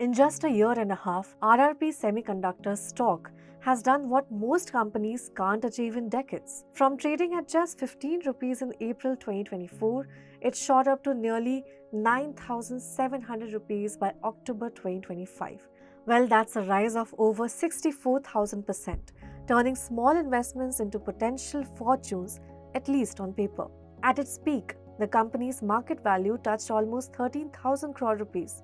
In just a year and a half, RRP Semiconductor stock has done what most companies can't achieve in decades. From trading at just 15 rupees in April 2024, it shot up to nearly 9,700 rupees by October 2025. Well, that's a rise of over 64,000%, turning small investments into potential fortunes, at least on paper. At its peak, the company's market value touched almost 13,000 crore rupees,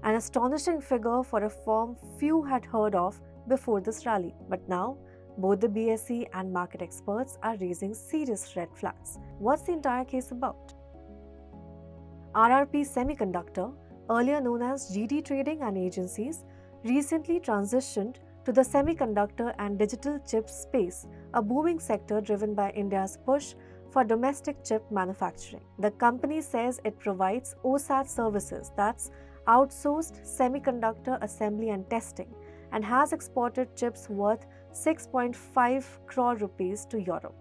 an astonishing figure for a firm few had heard of before this rally. But now, both the BSE and market experts are raising serious red flags. What's the entire case about? RRP Semiconductor, earlier known as GT Trading and Agencies, recently transitioned to the semiconductor and digital chip space, a booming sector driven by India's push for domestic chip manufacturing. The company says it provides OSAT services, that's outsourced semiconductor assembly and testing, and has exported chips worth 6.5 crore rupees to Europe.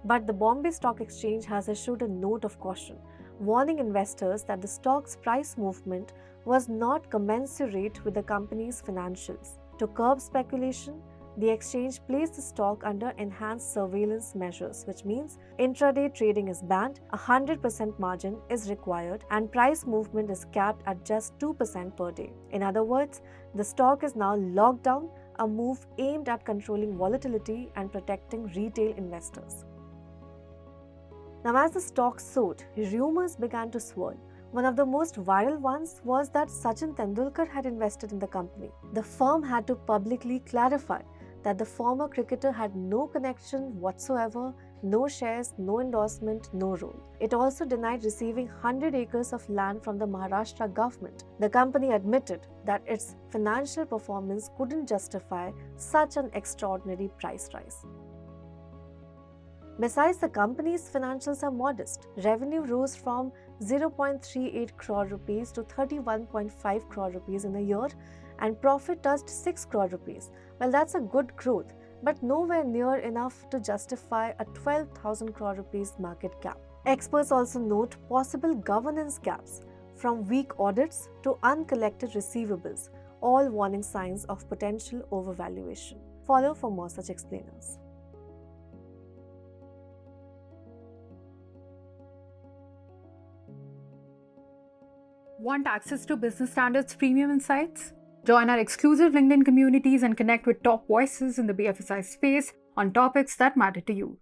But the Bombay Stock Exchange has issued a note of caution, warning investors that the stock's price movement was not commensurate with the company's financials. To curb speculation, the exchange placed the stock under enhanced surveillance measures, which means intraday trading is banned, 100% margin is required, and price movement is capped at just 2% per day. In other words, the stock is now locked down, a move aimed at controlling volatility and protecting retail investors. Now, as the stock soared, rumors began to swirl. One of the most viral ones was that Sachin Tendulkar had invested in the company. The firm had to publicly clarify that the former cricketer had no connection whatsoever, no shares, no endorsement, no role. It also denied receiving 100 acres of land from the Maharashtra government. The company admitted that its financial performance couldn't justify such an extraordinary price rise. Besides, the company's financials are modest. Revenue rose from 0.38 crore rupees to 31.5 crore rupees in a year, and profit touched 6 crore rupees. Well, that's a good growth, but nowhere near enough to justify a 12,000 crore rupees market cap. Experts also note possible governance gaps, from weak audits to uncollected receivables, all warning signs of potential overvaluation. Follow for more such explainers. Want access to Business Standards premium insights? Join our exclusive LinkedIn communities and connect with top voices in the BFSI space on topics that matter to you.